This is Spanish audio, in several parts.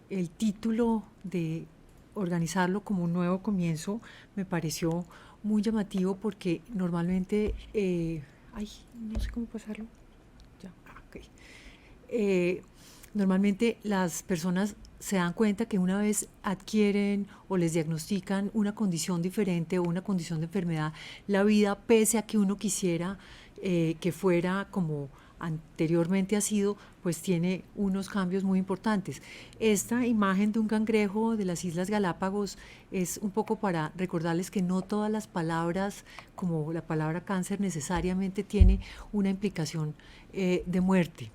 el título de organizarlo como un nuevo comienzo me pareció muy llamativo porque normalmente, ay, no sé cómo pasarlo, ya, ok. Eh, Normalmente las personas se dan cuenta que una vez adquieren o les diagnostican una condición diferente o una condición de enfermedad, la vida, pese a que uno quisiera que fuera como anteriormente ha sido, pues tiene unos cambios muy importantes. Esta imagen de un cangrejo de las Islas Galápagos es un poco para recordarles que no todas las palabras, como la palabra cáncer, necesariamente tiene una implicación de muerte,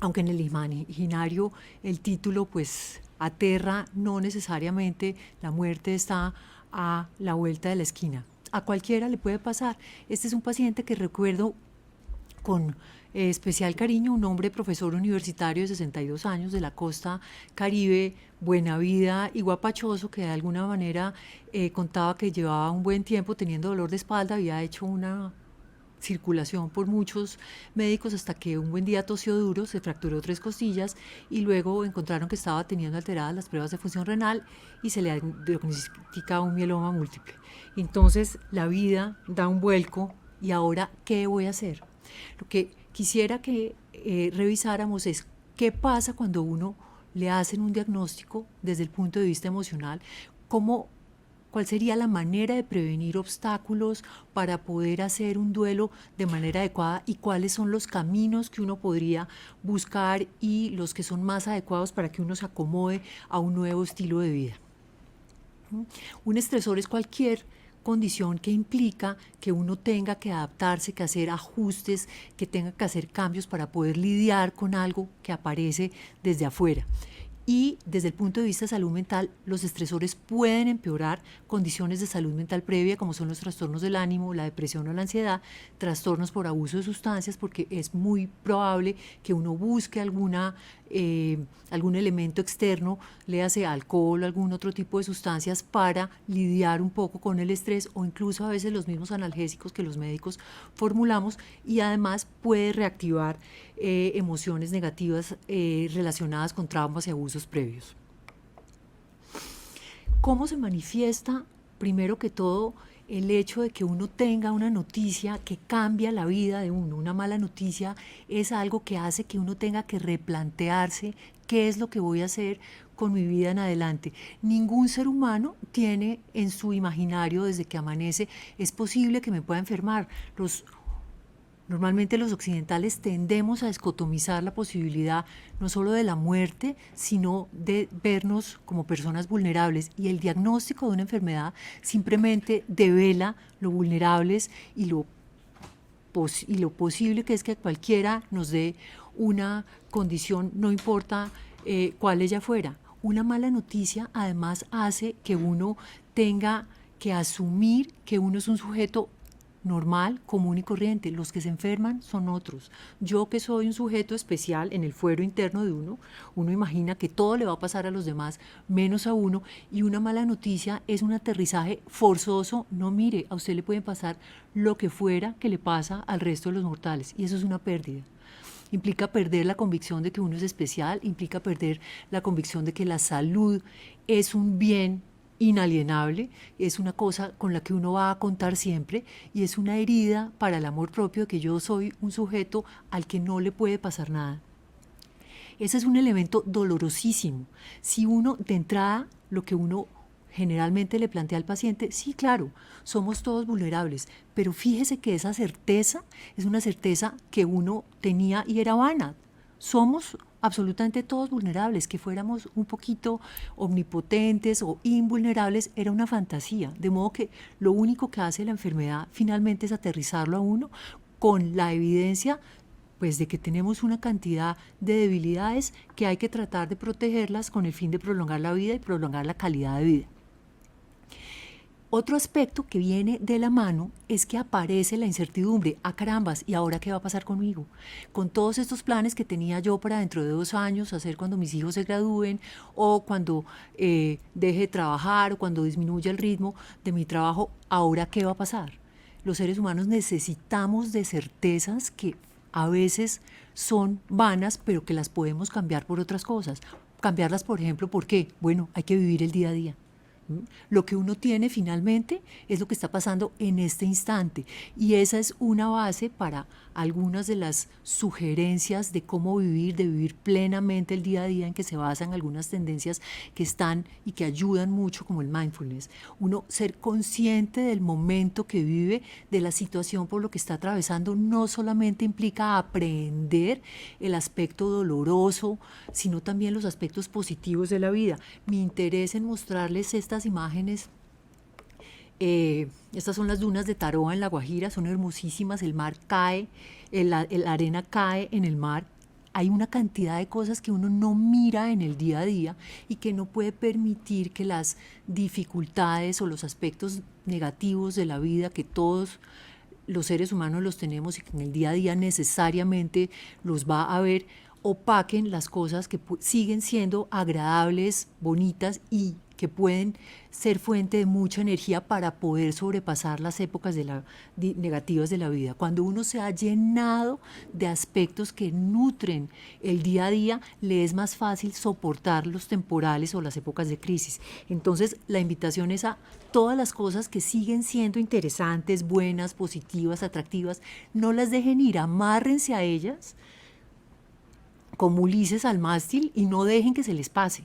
aunque en el imaginario el título pues aterra, no necesariamente la muerte está a la vuelta de la esquina. A cualquiera le puede pasar. Este es un paciente que recuerdo con especial cariño, un hombre profesor universitario de 62 años de la costa Caribe, buena vida y guapachoso, que de alguna manera contaba que llevaba un buen tiempo teniendo dolor de espalda, había hecho una circulación por muchos médicos hasta que un buen día tosió duro, se fracturó 3 costillas y luego encontraron que estaba teniendo alteradas las pruebas de función renal y se le diagnostica un mieloma múltiple. Entonces la vida da un vuelco y ahora, ¿qué voy a hacer? Lo que quisiera que revisáramos es qué pasa cuando uno le hacen un diagnóstico desde el punto de vista emocional, cómo ¿cuál sería la manera de prevenir obstáculos para poder hacer un duelo de manera adecuada y cuáles son los caminos que uno podría buscar y los que son más adecuados para que uno se acomode a un nuevo estilo de vida? Un estresor es cualquier condición que implica que uno tenga que adaptarse, que hacer ajustes, que tenga que hacer cambios para poder lidiar con algo que aparece desde afuera. Y desde el punto de vista de salud mental, los estresores pueden empeorar condiciones de salud mental previa, como son los trastornos del ánimo, la depresión o la ansiedad, trastornos por abuso de sustancias, porque es muy probable que uno busque algún elemento externo, léase alcohol o algún otro tipo de sustancias, para lidiar un poco con el estrés, o incluso a veces los mismos analgésicos que los médicos formulamos, y además puede reactivar emociones negativas relacionadas con traumas y abusos previos. ¿Cómo se manifiesta? Primero que todo, el hecho de que uno tenga una noticia que cambia la vida de uno. Una mala noticia es algo que hace que uno tenga que replantearse qué es lo que voy a hacer con mi vida en adelante. Ningún ser humano tiene en su imaginario desde que amanece, es posible que me pueda enfermar. Normalmente los occidentales tendemos a escotomizar la posibilidad no solo de la muerte, sino de vernos como personas vulnerables. Y el diagnóstico de una enfermedad simplemente devela lo vulnerables y lo posible que es que cualquiera nos dé una condición, no importa cuál ella fuera. Una mala noticia además hace que uno tenga que asumir que uno es un sujeto normal, común y corriente. Los que se enferman son otros. Yo, que soy un sujeto especial en el fuero interno de uno, uno imagina que todo le va a pasar a los demás menos a uno, y una mala noticia es un aterrizaje forzoso. No, mire, a usted le puede pasar lo que fuera que le pasa al resto de los mortales, y eso es una pérdida. Implica perder la convicción de que uno es especial, implica perder la convicción de que la salud es un bien inalienable, es una cosa con la que uno va a contar siempre, y es una herida para el amor propio de que yo soy un sujeto al que no le puede pasar nada. Ese es un elemento dolorosísimo. Si uno, de entrada, lo que uno generalmente le plantea al paciente, sí, claro, somos todos vulnerables, pero fíjese que esa certeza es una certeza que uno tenía y era vana. Somos absolutamente todos vulnerables. Que fuéramos un poquito omnipotentes o invulnerables era una fantasía, de modo que lo único que hace la enfermedad finalmente es aterrizarlo a uno con la evidencia, pues, de que tenemos una cantidad de debilidades que hay que tratar de protegerlas con el fin de prolongar la vida y prolongar la calidad de vida. Otro aspecto que viene de la mano es que aparece la incertidumbre. ¡Ah, carambas! ¿Y ahora qué va a pasar conmigo? Con todos estos planes que tenía yo para dentro de 2 años, hacer cuando mis hijos se gradúen, o cuando deje de trabajar, o cuando disminuya el ritmo de mi trabajo, ¿ahora qué va a pasar? Los seres humanos necesitamos de certezas que a veces son vanas, pero que las podemos cambiar por otras cosas. cambiarlas, por ejemplo, ¿por qué? Bueno, hay que vivir el día a día. Lo que uno tiene finalmente es lo que está pasando en este instante y esa es una base para algunas de las sugerencias de cómo vivir, de vivir plenamente el día a día en que se basan algunas tendencias que están y que ayudan mucho como el mindfulness. Uno ser consciente del momento que vive, de la situación por lo que está atravesando, no solamente implica aprender el aspecto doloroso, sino también los aspectos positivos de la vida. Mi interés en mostrarles estas imágenes, estas son las dunas de Taroa en La Guajira, son hermosísimas, el mar cae, la arena cae en el mar. Hay una cantidad de cosas que uno no mira en el día a día y que no puede permitir que las dificultades o los aspectos negativos de la vida que todos los seres humanos los tenemos y que en el día a día necesariamente los va a ver, opaquen las cosas que siguen siendo agradables, bonitas y que pueden ser fuente de mucha energía para poder sobrepasar las épocas negativas de la vida. Cuando uno se ha llenado de aspectos que nutren el día a día, le es más fácil soportar los temporales o las épocas de crisis. Entonces, la invitación es a todas las cosas que siguen siendo interesantes, buenas, positivas, atractivas, no las dejen ir, amárrense a ellas como Ulises al mástil y no dejen que se les pase.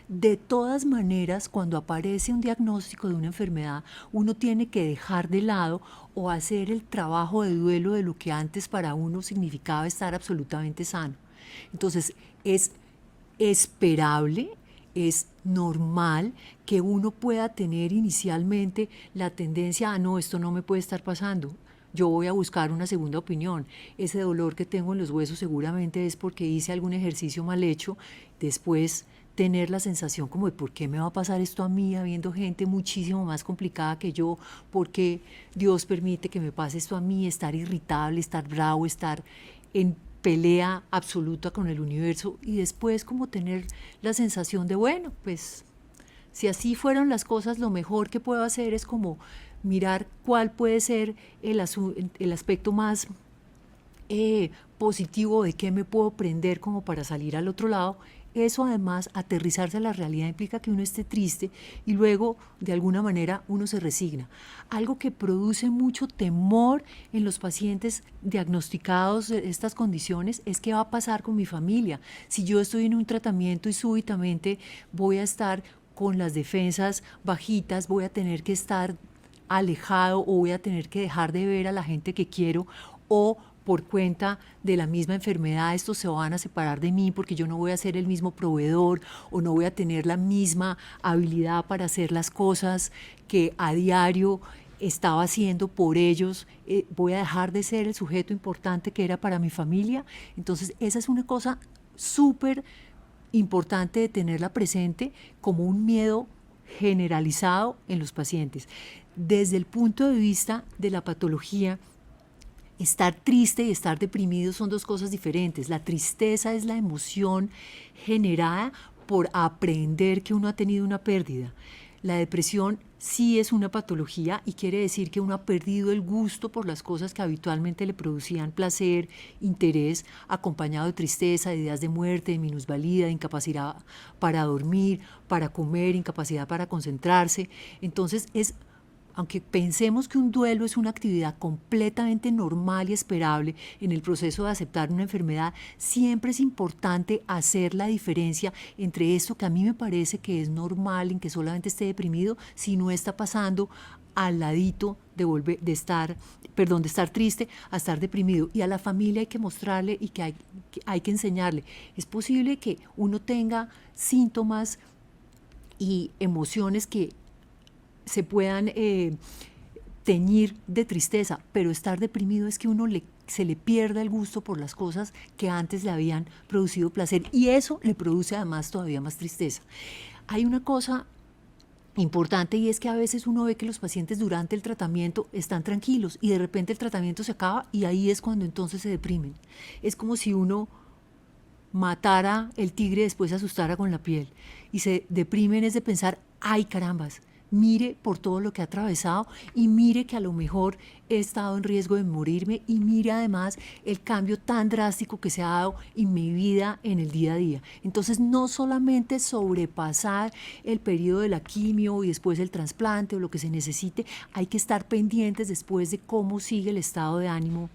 De todas maneras, cuando aparece un diagnóstico de una enfermedad, uno tiene que dejar de lado o hacer el trabajo de duelo de lo que antes para uno significaba estar absolutamente sano. Entonces, es esperable, es normal que uno pueda tener inicialmente la tendencia a no, esto no me puede estar pasando. Yo voy a buscar una segunda opinión. Ese dolor que tengo en los huesos seguramente es porque hice algún ejercicio mal hecho. Después tener la sensación como de por qué me va a pasar esto a mí, habiendo gente muchísimo más complicada que yo, por qué Dios permite que me pase esto a mí, estar irritable, estar bravo, estar en pelea absoluta con el universo y después como tener la sensación de, bueno, pues si así fueron las cosas, lo mejor que puedo hacer es como mirar cuál puede ser el aspecto más positivo, de qué me puedo prender como para salir al otro lado. Eso además, aterrizarse a la realidad implica que uno esté triste y luego de alguna manera uno se resigna. Algo que produce mucho temor en los pacientes diagnosticados de estas condiciones es qué va a pasar con mi familia. Si yo estoy en un tratamiento y súbitamente voy a estar con las defensas bajitas, voy a tener que estar alejado o voy a tener que dejar de ver a la gente que quiero o por cuenta de la misma enfermedad estos se van a separar de mí porque yo no voy a ser el mismo proveedor o no voy a tener la misma habilidad para hacer las cosas que a diario estaba haciendo por ellos, voy a dejar de ser el sujeto importante que era para mi familia. Entonces esa es una cosa súper importante de tenerla presente como un miedo generalizado en los pacientes. Desde el punto de vista de la patología, estar triste y estar deprimido son dos cosas diferentes. La tristeza es la emoción generada por aprender que uno ha tenido una pérdida. La depresión sí es una patología y quiere decir que uno ha perdido el gusto por las cosas que habitualmente le producían placer, interés, acompañado de tristeza, de ideas de muerte, de minusvalía, de incapacidad para dormir, para comer, incapacidad para concentrarse. Entonces aunque pensemos que un duelo es una actividad completamente normal y esperable en el proceso de aceptar una enfermedad, siempre es importante hacer la diferencia entre esto que a mí me parece que es normal, en que solamente esté deprimido, si no está pasando al ladito de estar triste a estar deprimido. Y a la familia hay que mostrarle y que hay que enseñarle. Es posible que uno tenga síntomas y emociones que se puedan teñir de tristeza, pero estar deprimido es que uno se le pierda el gusto por las cosas que antes le habían producido placer y eso le produce además todavía más tristeza. Hay una cosa importante y es que a veces uno ve que los pacientes durante el tratamiento están tranquilos y de repente el tratamiento se acaba y ahí es cuando entonces se deprimen. Es como si uno matara el tigre y después se asustara con la piel y se deprimen es de pensar, ay carambas, mire por todo lo que ha atravesado y mire que a lo mejor he estado en riesgo de morirme y mire además el cambio tan drástico que se ha dado en mi vida en el día a día. Entonces no solamente sobrepasar el periodo de la quimio y después el trasplante o lo que se necesite, hay que estar pendientes después de cómo sigue el estado de ánimo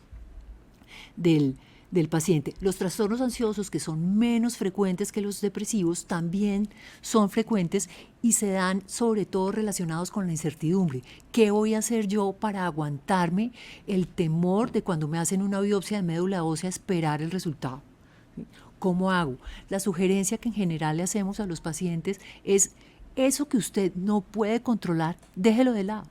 del paciente. Los trastornos ansiosos, que son menos frecuentes que los depresivos, también son frecuentes y se dan sobre todo relacionados con la incertidumbre. ¿Qué voy a hacer yo para aguantarme el temor de cuando me hacen una biopsia de médula ósea esperar el resultado? ¿Cómo hago? La sugerencia que en general le hacemos a los pacientes es: eso que usted no puede controlar, déjelo de lado.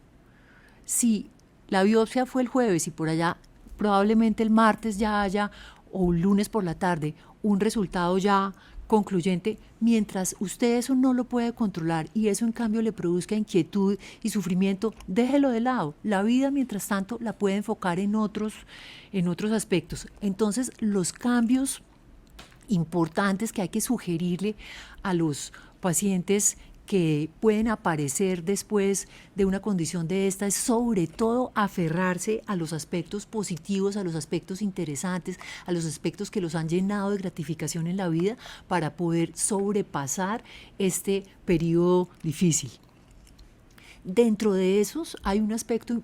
Si la biopsia fue el jueves y por allá probablemente el martes ya haya, o un lunes por la tarde, un resultado ya concluyente, mientras usted eso no lo puede controlar y eso en cambio le produzca inquietud y sufrimiento, déjelo de lado. La vida, mientras tanto, la puede enfocar en otros aspectos. Entonces, los cambios importantes que hay que sugerirle a los pacientes que pueden aparecer después de una condición de esta es sobre todo aferrarse a los aspectos positivos, a los aspectos interesantes, a los aspectos que los han llenado de gratificación en la vida para poder sobrepasar este periodo difícil. Dentro de esos hay un aspecto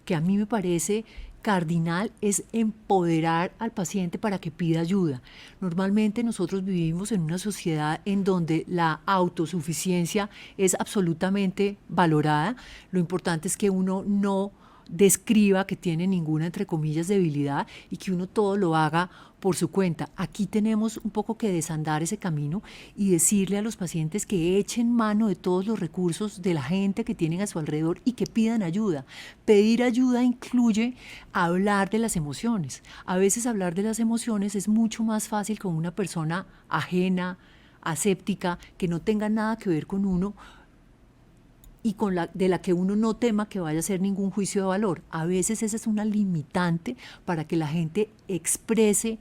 que a mí me parece cardinal, es empoderar al paciente para que pida ayuda. Normalmente nosotros vivimos en una sociedad en donde la autosuficiencia es absolutamente valorada. Lo importante es que uno no describa que tiene ninguna, entre comillas, debilidad y que uno todo lo haga por su cuenta. Aquí tenemos un poco que desandar ese camino y decirle a los pacientes que echen mano de todos los recursos de la gente que tienen a su alrededor y que pidan ayuda. Pedir ayuda incluye hablar de las emociones. A veces hablar de las emociones es mucho más fácil con una persona ajena, aséptica, que no tenga nada que ver con uno, y de la que uno no tema que vaya a hacer ningún juicio de valor. A veces esa es una limitante para que la gente exprese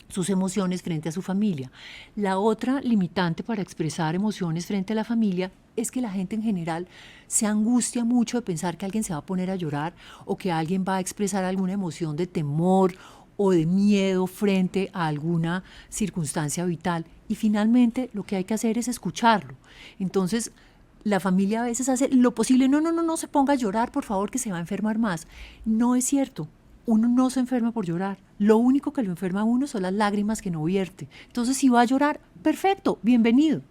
sus emociones frente a su familia. La otra limitante para expresar emociones frente a la familia es que la gente en general se angustia mucho de pensar que alguien se va a poner a llorar o que alguien va a expresar alguna emoción de temor o de miedo frente a alguna circunstancia vital. Y finalmente lo que hay que hacer es escucharlo. Entonces, la familia a veces hace lo posible: no se ponga a llorar, por favor, que se va a enfermar más. No es cierto, uno no se enferma por llorar. Lo único que lo enferma a uno son las lágrimas que no vierte. Entonces, si va a llorar, perfecto, bienvenido.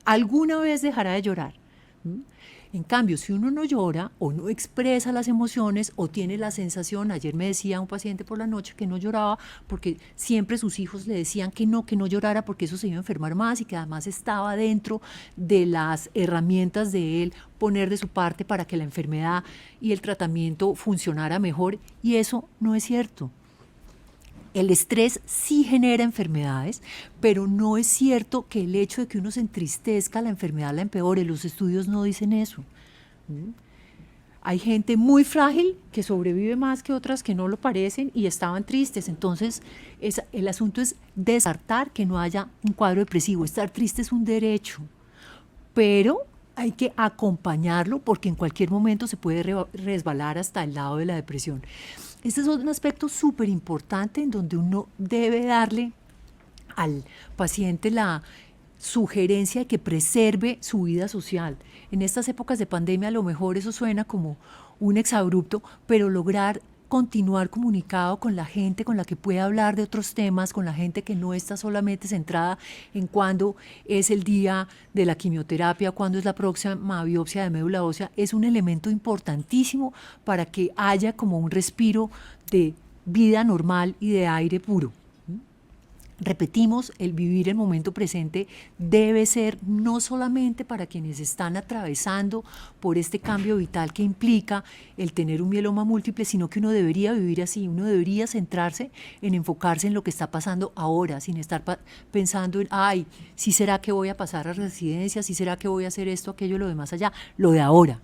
Alguna vez dejará de llorar. En cambio, si uno no llora o no expresa las emociones o tiene la sensación, ayer me decía un paciente por la noche que no lloraba porque siempre sus hijos le decían que no llorara porque eso se iba a enfermar más y que además estaba dentro de las herramientas de él poner de su parte para que la enfermedad y el tratamiento funcionara mejor, y eso no es cierto. El estrés sí genera enfermedades, pero no es cierto que el hecho de que uno se entristezca, la enfermedad la empeore. Los estudios no dicen eso. Hay gente muy frágil que sobrevive más que otras que no lo parecen y estaban tristes. Entonces, el asunto es descartar que no haya un cuadro depresivo. Estar triste es un derecho, pero hay que acompañarlo porque en cualquier momento se puede resbalar hasta el lado de la depresión. Este es un aspecto súper importante en donde uno debe darle al paciente la sugerencia de que preserve su vida social. En estas épocas de pandemia a lo mejor eso suena como un exabrupto, pero lograr continuar comunicado con la gente con la que puede hablar de otros temas, con la gente que no está solamente centrada en cuándo es el día de la quimioterapia, cuándo es la próxima biopsia de médula ósea, es un elemento importantísimo para que haya como un respiro de vida normal y de aire puro. Repetimos, el vivir el momento presente debe ser no solamente para quienes están atravesando por este cambio vital que implica el tener un mieloma múltiple, sino que uno debería vivir así, uno debería centrarse en enfocarse en lo que está pasando ahora, sin estar pensando en, ay, ¿sí será que voy a pasar a residencia? ¿Sí será que voy a hacer esto, aquello, lo demás allá? Lo de ahora.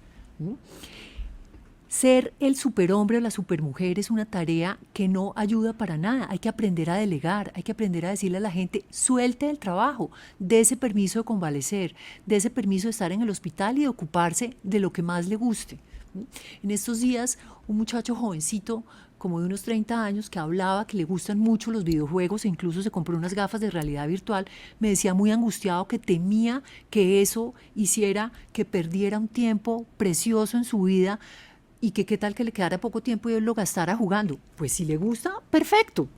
Ser el superhombre o la supermujer es una tarea que no ayuda para nada. Hay que aprender a delegar, hay que aprender a decirle a la gente, suelte el trabajo, dé ese permiso de convalecer, dé ese permiso de estar en el hospital y de ocuparse de lo que más le guste. En estos días, un muchacho jovencito, como de unos 30 años, que hablaba que le gustan mucho los videojuegos e incluso se compró unas gafas de realidad virtual, me decía muy angustiado que temía que eso hiciera que perdiera un tiempo precioso en su vida y que qué tal que le quedara poco tiempo y él lo gastara jugando. Pues si le gusta, perfecto.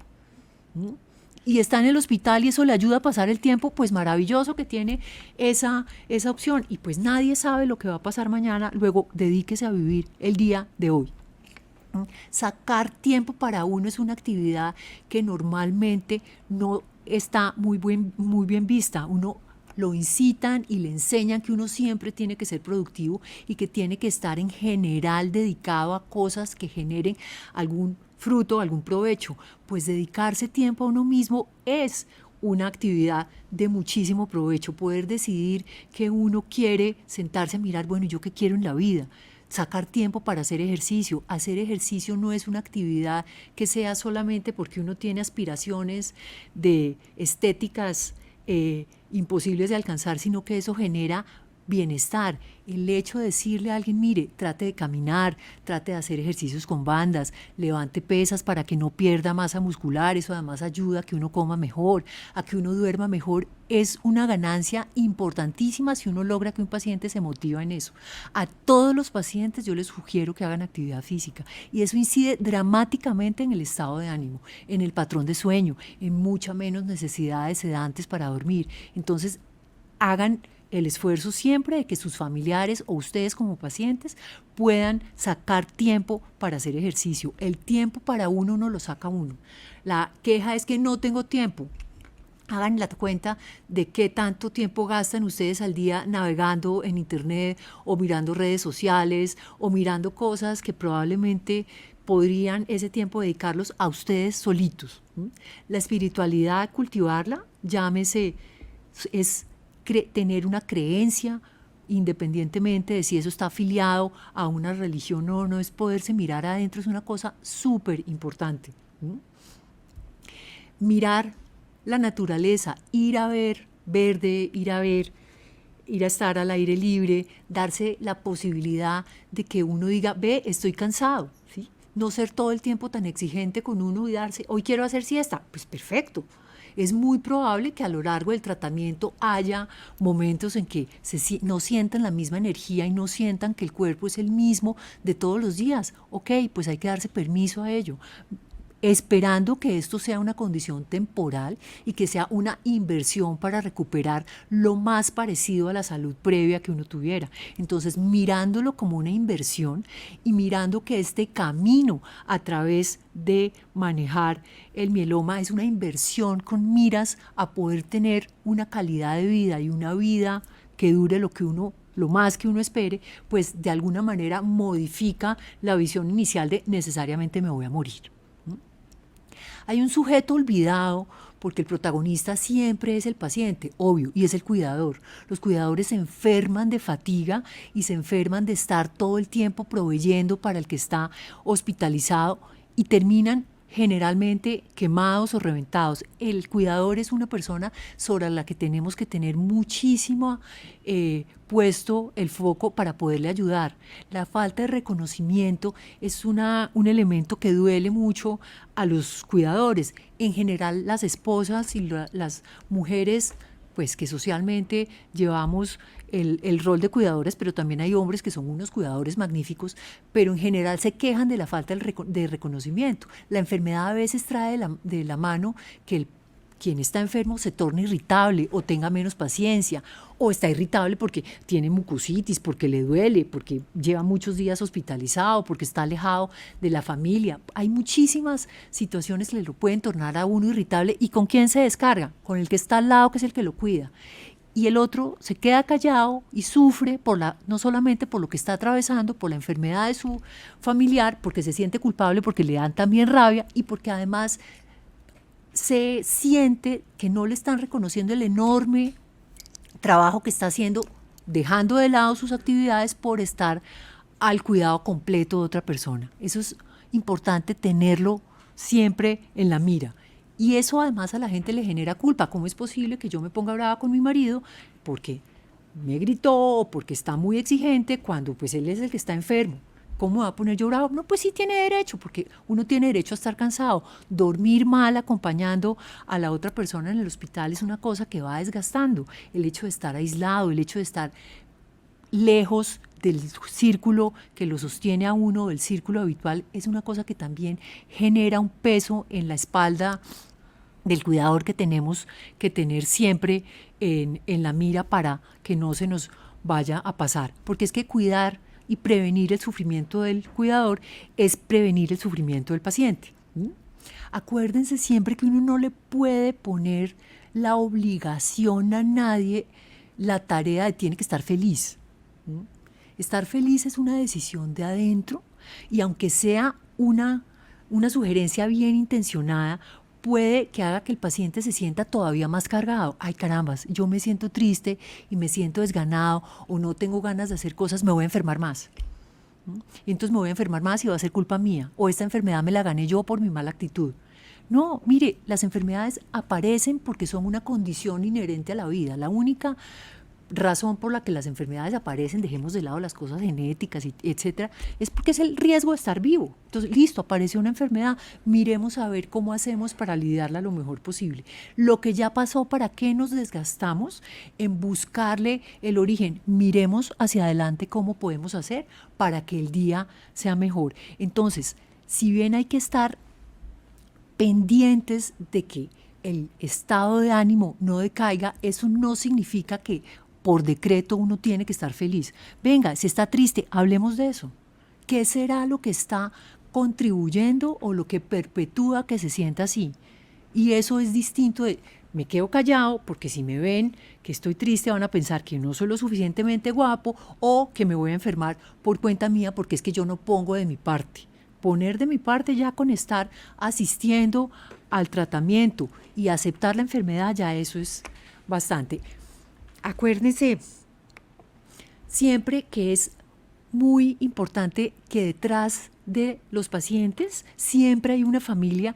Y está en el hospital y eso le ayuda a pasar el tiempo, pues maravilloso que tiene esa opción. Y pues nadie sabe lo que va a pasar mañana, luego dedíquese a vivir el día de hoy. Sacar tiempo para uno es una actividad que normalmente no está muy bien vista. Uno lo incitan y le enseñan que uno siempre tiene que ser productivo y que tiene que estar en general dedicado a cosas que generen algún fruto, algún provecho. Pues dedicarse tiempo a uno mismo es una actividad de muchísimo provecho. Poder decidir que uno quiere sentarse a mirar, bueno, ¿yo qué quiero en la vida? Sacar tiempo para hacer ejercicio. Hacer ejercicio no es una actividad que sea solamente porque uno tiene aspiraciones de estéticas imposibles de alcanzar, sino que eso genera bienestar. El hecho de decirle a alguien, mire, trate de caminar, trate de hacer ejercicios con bandas, levante pesas para que no pierda masa muscular, eso además ayuda a que uno coma mejor, a que uno duerma mejor, es una ganancia importantísima si uno logra que un paciente se motiva en eso. A todos los pacientes yo les sugiero que hagan actividad física y eso incide dramáticamente en el estado de ánimo, en el patrón de sueño, en mucha menos necesidad de sedantes para dormir. Entonces, hagan el esfuerzo siempre de que sus familiares o ustedes como pacientes puedan sacar tiempo para hacer ejercicio. El tiempo para uno no lo saca uno. La queja es que no tengo tiempo. Hagan la cuenta de qué tanto tiempo gastan ustedes al día navegando en internet o mirando redes sociales o mirando cosas que probablemente podrían ese tiempo dedicarlos a ustedes solitos. La espiritualidad, cultivarla, llámese, es tener una creencia, independientemente de si eso está afiliado a una religión o no, es poderse mirar adentro, es una cosa súper importante. Mirar la naturaleza, ir a ver verde, ir a estar al aire libre, darse la posibilidad de que uno diga, ve, estoy cansado, ¿sí? No ser todo el tiempo tan exigente con uno y darse, hoy quiero hacer siesta, pues perfecto. Es muy probable que a lo largo del tratamiento haya momentos en que no sientan la misma energía y no sientan que el cuerpo es el mismo de todos los días. Ok, pues hay que darse permiso a ello, esperando que esto sea una condición temporal y que sea una inversión para recuperar lo más parecido a la salud previa que uno tuviera. Entonces, mirándolo como una inversión y mirando que este camino a través de manejar el mieloma es una inversión con miras a poder tener una calidad de vida y una vida que dure lo más que uno espere, pues de alguna manera modifica la visión inicial de necesariamente me voy a morir. Hay un sujeto olvidado porque el protagonista siempre es el paciente, obvio, y es el cuidador. Los cuidadores se enferman de fatiga y se enferman de estar todo el tiempo proveyendo para el que está hospitalizado y terminan generalmente quemados o reventados. El cuidador es una persona sobre la que tenemos que tener muchísimo puesto el foco para poderle ayudar. La falta de reconocimiento es un elemento que duele mucho a los cuidadores. En general, las esposas y las mujeres pues que socialmente llevamos el rol de cuidadores, pero también hay hombres que son unos cuidadores magníficos, pero en general se quejan de la falta de reconocimiento. La enfermedad a veces trae de la mano que quien está enfermo se torne irritable o tenga menos paciencia, o está irritable porque tiene mucositis, porque le duele, porque lleva muchos días hospitalizado, porque está alejado de la familia. Hay muchísimas situaciones que le lo pueden tornar a uno irritable. ¿Y con quién se descarga? Con el que está al lado, que es el que lo cuida. Y el otro se queda callado y sufre no solamente por lo que está atravesando, por la enfermedad de su familiar, porque se siente culpable, porque le dan también rabia y porque además se siente que no le están reconociendo el enorme trabajo que está haciendo, dejando de lado sus actividades por estar al cuidado completo de otra persona. Eso es importante tenerlo siempre en la mira. Y eso además a la gente le genera culpa. ¿Cómo es posible que yo me ponga brava con mi marido porque me gritó o porque está muy exigente cuando pues él es el que está enfermo? ¿Cómo me va a poner yo bravo? No, pues sí tiene derecho, porque uno tiene derecho a estar cansado. Dormir mal acompañando a la otra persona en el hospital es una cosa que va desgastando. El hecho de estar aislado, el hecho de estar lejos del círculo que lo sostiene a uno, del círculo habitual, es una cosa que también genera un peso en la espalda del cuidador que tenemos que tener siempre en la mira para que no se nos vaya a pasar. Porque es que cuidar y prevenir el sufrimiento del cuidador es prevenir el sufrimiento del paciente. Acuérdense siempre que uno no le puede poner la obligación a nadie la tarea de tiene que estar feliz. Estar feliz es una decisión de adentro y aunque sea una sugerencia bien intencionada, puede que haga que el paciente se sienta todavía más cargado. Ay, carambas, yo me siento triste y me siento desganado o no tengo ganas de hacer cosas, me voy a enfermar más. Y entonces me voy a enfermar más y va a ser culpa mía. O esta enfermedad me la gané yo por mi mala actitud. No, mire, las enfermedades aparecen porque son una condición inherente a la vida. La única razón por la que las enfermedades aparecen, dejemos de lado las cosas genéticas, etcétera, es porque es el riesgo de estar vivo. Entonces, listo, apareció una enfermedad, miremos a ver cómo hacemos para lidiarla lo mejor posible. Lo que ya pasó, ¿para qué nos desgastamos en buscarle el origen? Miremos hacia adelante cómo podemos hacer para que el día sea mejor. Entonces, si bien hay que estar pendientes de que el estado de ánimo no decaiga, eso no significa que por decreto uno tiene que estar feliz. Venga, si está triste, hablemos de eso. ¿Qué será lo que está contribuyendo o lo que perpetúa que se sienta así? Y eso es distinto de, me quedo callado porque si me ven que estoy triste van a pensar que no soy lo suficientemente guapo o que me voy a enfermar por cuenta mía porque es que yo no pongo de mi parte. Poner de mi parte ya con estar asistiendo al tratamiento y aceptar la enfermedad, ya eso es bastante. Acuérdense siempre que es muy importante que detrás de los pacientes siempre hay una familia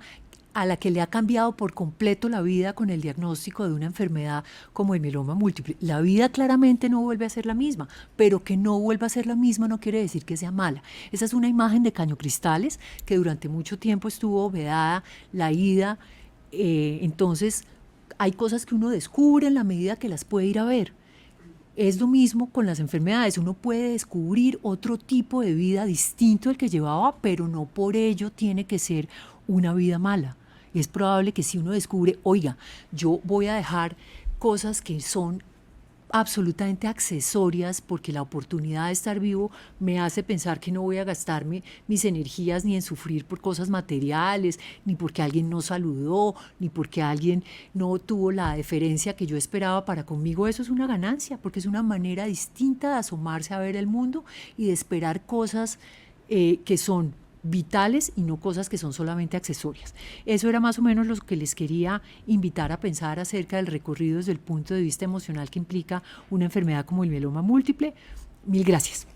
a la que le ha cambiado por completo la vida con el diagnóstico de una enfermedad como el mieloma múltiple. La vida claramente no vuelve a ser la misma, pero que no vuelva a ser la misma no quiere decir que sea mala. Esa es una imagen de Cañocristales que durante mucho tiempo estuvo vedada la ida, entonces hay cosas que uno descubre en la medida que las puede ir a ver. Es lo mismo con las enfermedades, uno puede descubrir otro tipo de vida distinto al que llevaba, pero no por ello tiene que ser una vida mala. Es probable que si uno descubre, oiga, yo voy a dejar cosas que son absolutamente accesorias porque la oportunidad de estar vivo me hace pensar que no voy a gastarme mis energías ni en sufrir por cosas materiales, ni porque alguien no saludó, ni porque alguien no tuvo la deferencia que yo esperaba para conmigo. Eso es una ganancia porque es una manera distinta de asomarse a ver el mundo y de esperar cosas que son vitales y no cosas que son solamente accesorias. Eso era más o menos lo que les quería invitar a pensar acerca del recorrido desde el punto de vista emocional que implica una enfermedad como el mieloma múltiple. Mil gracias.